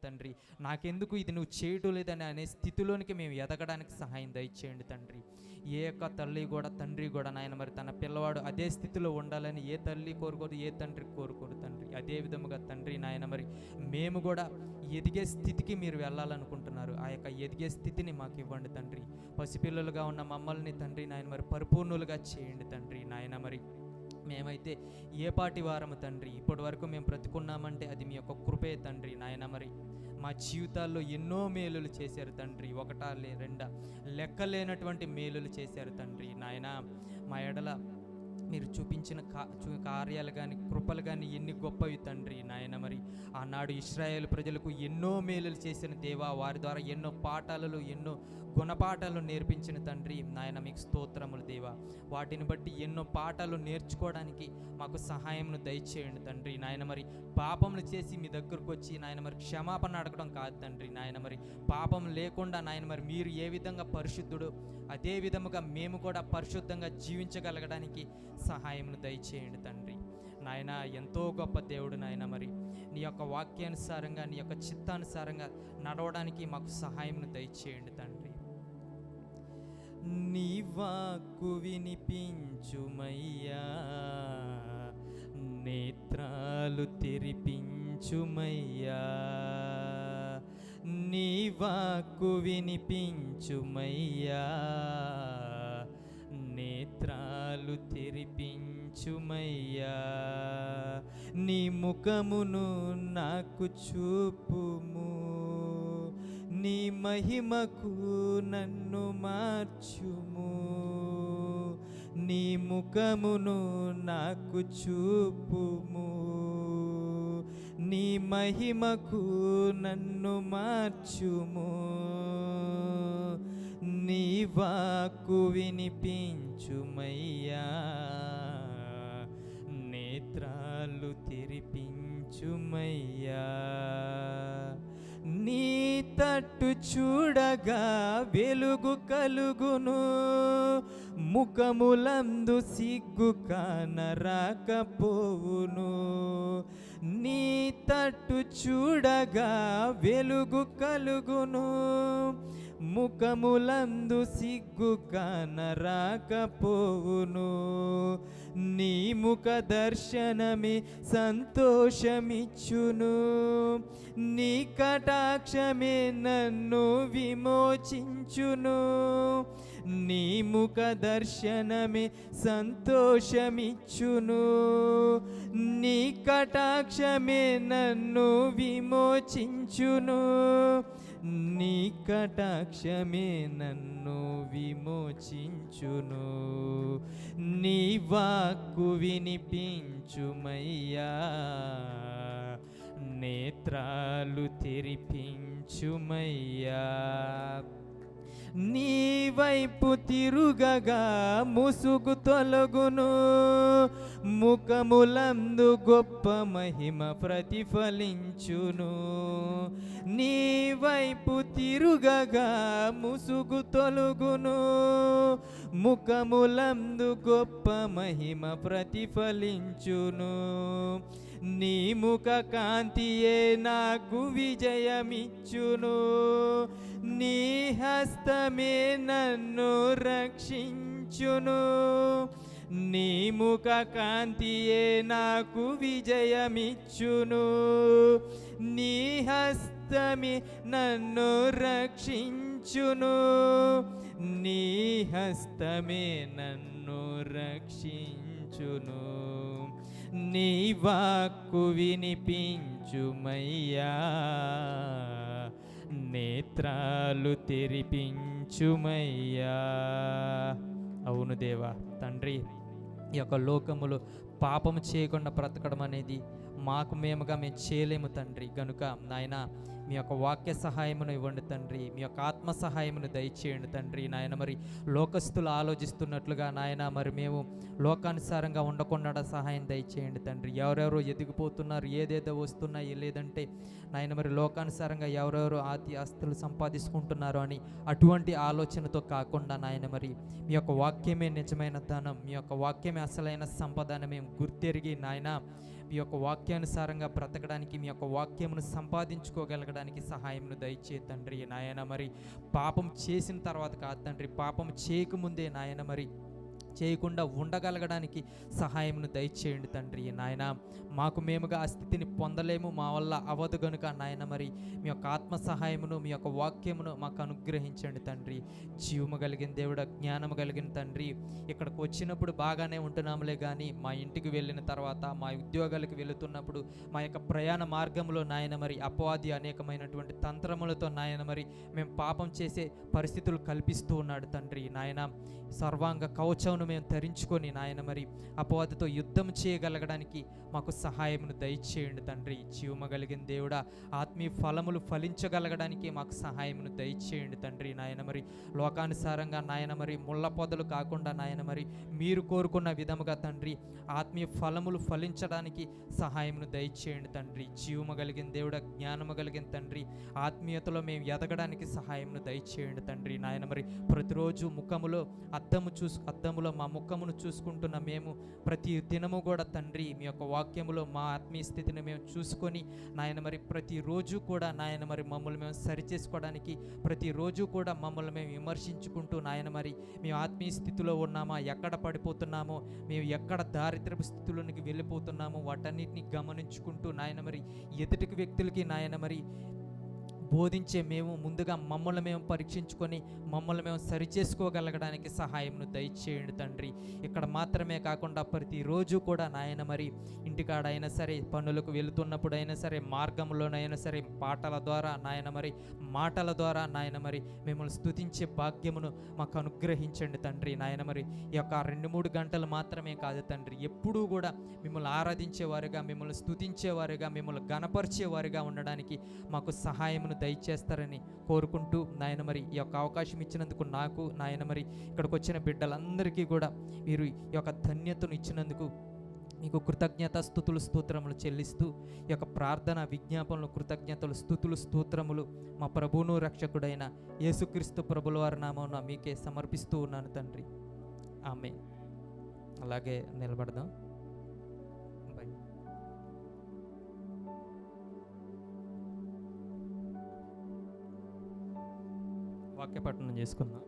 తండ్రి. నాకెందుకు ఇది నువ్వు చేయటం లేదని అనే స్థితిలోనికి మేము ఎదగడానికి సహాయం దయచేయండి తండ్రి. ఏ యొక్క తల్లి కూడా తండ్రి కూడా నాయన మరి తన పిల్లవాడు అదే స్థితిలో ఉండాలని ఏ తల్లి కోరుకోరు, ఏ తండ్రి కోరుకోరు తండ్రి. అదే విధముగా తండ్రి నాయన మరి మేము కూడా ఎదిగే స్థితికి మీరు వెళ్ళాలనుకుంటున్నారు. ఆ యొక్క ఎదిగే స్థితిని మాకు ఇవ్వండి తండ్రి. పసిపిల్లలుగా ఉన్న మమ్మల్ని తండ్రి నాయన మరి పరిపూర్ణులుగా చేయండి తండ్రి. నాయన మరి మేమైతే ఏ పాటి వారము తండ్రి, ఇప్పటి వరకు మేము బ్రతుకున్నామంటే అది మీ యొక్క కృపే తండ్రి. నాయన మరి మా జీవితాల్లో ఎన్నో మేలులు చేశారు తండ్రి. ఒకటా రెండా లెక్కలేనటువంటి మేలులు చేశారు తండ్రి. నాయన మా ఎడల మీరు చూపించిన కార్యాలు కానీ కృపలు కానీ ఎన్ని గొప్పవి తండ్రి. నాయన మరి ఆనాడు ఇశ్రాయేలు ప్రజలకు ఎన్నో మేలులు చేసిన దేవా, వారి ద్వారా ఎన్నో పాఠాలు ఎన్నో గుణపాఠాలు నేర్పించిన తండ్రి. నాయన మీకు స్తోత్రములు దేవా. వాటిని బట్టి ఎన్నో పాఠాలు నేర్చుకోవడానికి మాకు సహాయంను దయచేయండి తండ్రి. నాయన మరి పాపములు చేసి మీ దగ్గరకు వచ్చి నాయన మరి క్షమాపణ అడగడం కాదు తండ్రి. నాయన మరి పాపం లేకుండా నాయన మరి మీరు ఏ విధంగా పరిశుద్ధుడు అదే విధముగా మేము కూడా పరిశుద్ధంగా జీవించగలగడానికి సహాయంను దయచేయండి తండ్రి. నాయన ఎంతో గొప్ప దేవుడు నాయన మరి నీ యొక్క వాక్యానుసారంగా నీ యొక్క చిత్తానుసారంగా నడవడానికి మాకు సహాయంను దయచేయండి తండ్రి. నీ వాక్కు వినిపించుమయ్యా, నేత్రాలు తెరిపించుమయ్యా. నీ వాక్కు వినిపించుమయ్యా, నేత్రాలు తెరిపించుమయ్యా. నీ ముఖమును నాకు చూపుము, నీ మహిమకు నన్ను మార్చుము. నీ ముఖమును నాకు చూపుము, నీ మహిమకు నన్ను మార్చుము. నీ వాక్కు వినిపించుమయ్యా, నేత్రాలు తెరిపించుమయ్యా. నీ తట్టు చూడగా వెలుగు కలుగును, ముఖములందు సిగ్గు కానరాకపోవును. నీ తట్టు చూడగా వెలుగు కలుగును, ముఖములందు సిగ్గు కానరాకపోవును. నీ ముఖ దర్శనమే సంతోషమిచ్చును, నీ కటాక్షమే నన్ను విమోచించును. నీ ముఖ దర్శనమే సంతోషమిచ్చును, నీ కటాక్షమే నన్ను విమోచించును. నీ కటాక్షమే నన్ను విమోచించును. నీ వాక్కు వినిపించుమయ్యా, నేత్రాలు తెరిపించుమయ్యా. నీ వైపు తిరుగగా ముసుగు తొలగును, ముఖములందు గొప్ప మహిమ ప్రతిఫలించును. నీ వైపు తిరుగగా ముసుగు తొలగును, ముఖములందు గొప్ప మహిమ ప్రతిఫలించును. నీ ముఖ కాంతియే నాకు విజయమిచ్చును, నీ హస్తమే నన్ను రక్షించును. నీ ముఖ కాంతియే నాకు విజయమిచ్చును, నీ హస్తమే నన్ను రక్షించును. నీ హస్తమే నన్ను రక్షించును. నీ వాక్కు వినిపించుమయ్యా, నేత్రాలు తెరిపించుమయ్యా. అవును దేవా తండ్రి, ఈ యొక్క లోకములో పాపము చేయకుండా బ్రతకడం అనేది మేముగా మేము చేయలేము తండ్రి. గనుక నాయన మీ యొక్క వాక్య సహాయమును ఇవ్వండి తండ్రి, మీ యొక్క ఆత్మ సహాయమును దయచేయండి తండ్రి. నాయన మరి లోకస్తులు ఆలోచిస్తున్నట్లుగా నాయన మరి మేము లోకానుసారంగా ఉండకుండా సహాయం దయచేయండి తండ్రి. ఎవరెవరు ఎదిగిపోతున్నారు, ఏదేదో వస్తున్నాయి, లేదంటే నాయన మరి లోకానుసారంగా ఎవరెవరు ఆస్తులు సంపాదించుకుంటున్నారు అని అటువంటి ఆలోచనతో కాకుండా నాయన మరి మీ యొక్క వాక్యమే నిజమైన ధనం, మీ యొక్క వాక్యమే అసలైన సంపద అని మేము గుర్తెరిగి నాయన మీ యొక్క వాక్యానుసారంగా బ్రతకడానికి, మీ యొక్క వాక్యమును సంపాదించుకోగలగడానికి సహాయమును దయచే తండ్రి. నాయన మరి పాపం చేసిన తర్వాత కాదు తండ్రి, పాపం చేయకముందే నాయన మరి చేయకుండా ఉండగలగడానికి సహాయమును దయచేయండి తండ్రి. నాయన మాకు మేముగా ఆ స్థితిని పొందలేము, మా వల్ల అవదు గనుక నాయన మరి మీ యొక్క ఆత్మ సహాయమును, మీ యొక్క వాక్యమును మాకు అనుగ్రహించండి తండ్రి. జీవము కలిగిన దేవుడ, జ్ఞానము కలిగిన తండ్రి, ఇక్కడికి వచ్చినప్పుడు బాగానే ఉంటున్నాములే కానీ మా ఇంటికి వెళ్ళిన తర్వాత, మా ఉద్యోగాలకు వెళుతున్నప్పుడు, మా యొక్క ప్రయాణ మార్గంలో నాయన మరి అపవాది అనేకమైనటువంటి తంత్రములతో నాయన మరి మేము పాపం చేసే పరిస్థితులు కల్పిస్తూ ఉన్నాడు తండ్రి. నాయన సర్వాంగ కవచమును మేము ధరించుకొని నాయన మరి అపవాదితో యుద్ధం చేయగలగడానికి మాకు సహాయమును దయచేయండి తండ్రి. జీవము కలిగిన దేవుడా, ఆత్మీయ ఫలములు ఫలించగలగడానికి మాకు సహాయమును దయచేయండి తండ్రి. నాయన మరి లోకానుసారంగా నాయన మరి ముళ్ళ పొదలు కాకుండా నాయన మరి మీరు కోరుకున్న విధముగా తండ్రి ఆత్మీయ ఫలములు ఫలించడానికి సహాయమును దయచేయండి తండ్రి. జీవము కలిగిన దేవుడా, జ్ఞానము కలిగిన తండ్రి, ఆత్మీయతలో మేము ఎదగడానికి సహాయమును దయచేయండి తండ్రి. నాయన మరి ప్రతిరోజు ముఖములో అద్దములో మా ముఖమును చూసుకుంటున్న మేము ప్రతి దినము కూడా తండ్రి మీ యొక్క వాక్యములో మా ఆత్మీయ స్థితిని మేము చూసుకొని నాయన మరి ప్రతిరోజు కూడా నాయన మరి మమ్మల్ని మేము సరిచేసుకోవడానికి, ప్రతిరోజు కూడా మమ్మల్ని మేము విమర్శించుకుంటూ నాయన మరి మేము ఆత్మీయ స్థితిలో ఉన్నామా, ఎక్కడ పడిపోతున్నామో, మేము ఎక్కడ దారిద్రపు స్థితిలోనికి వెళ్ళిపోతున్నామో వాటన్నిటిని గమనించుకుంటూ నాయన మరి ఎదుటి వ్యక్తులకి నాయన మరి బోధించే మేము ముందుగా మమ్మల్ని మేము పరీక్షించుకొని మమ్మల్ని మేము సరిచేసుకోగలగడానికి సహాయమును దయచేయండి తండ్రి. ఇక్కడ మాత్రమే కాకుండా ప్రతిరోజు కూడా నాయన మరి ఇంటికాడైనా సరే, పనులకు వెళుతున్నప్పుడైనా సరే, మార్గంలోనైనా సరే, పాటల ద్వారా నాయన మరి మాటల ద్వారా నాయన మరి మిమ్మల్ని స్తుతించే భాగ్యమును మాకు అనుగ్రహించండి తండ్రి. నాయన మరి ఈ యొక్క 2-3 గంటలు మాత్రమే కాదు తండ్రి, ఎప్పుడూ కూడా మిమ్మల్ని ఆరాధించేవారుగా, మిమ్మల్ని స్తుతించేవారుగా, మిమ్మల్ని గణపరిచేవారుగా ఉండడానికి మాకు సహాయమును దయచేస్తారని కోరుకుంటూ నాయన మరి ఈ యొక్క అవకాశం ఇచ్చినందుకు నాకు నాయన మరి ఇక్కడికి వచ్చిన బిడ్డలందరికీ కూడా మీరు ఈ యొక్క ధన్యతను ఇచ్చినందుకు మీకు కృతజ్ఞత స్తుతులు స్తోత్రములు చెల్లిస్తూ ఈ యొక్క ప్రార్థన విజ్ఞాపనలు కృతజ్ఞతలు స్తుతులు స్తోత్రములు మా ప్రభువును రక్షకుడైన యేసుక్రీస్తు ప్రభుల వారి నామమున మీకే సమర్పిస్తూ ఉన్నాను తండ్రి. ఆమేన్. అలాగే నిలబడదాం. వాక్య పఠనం చేసుకుందాం.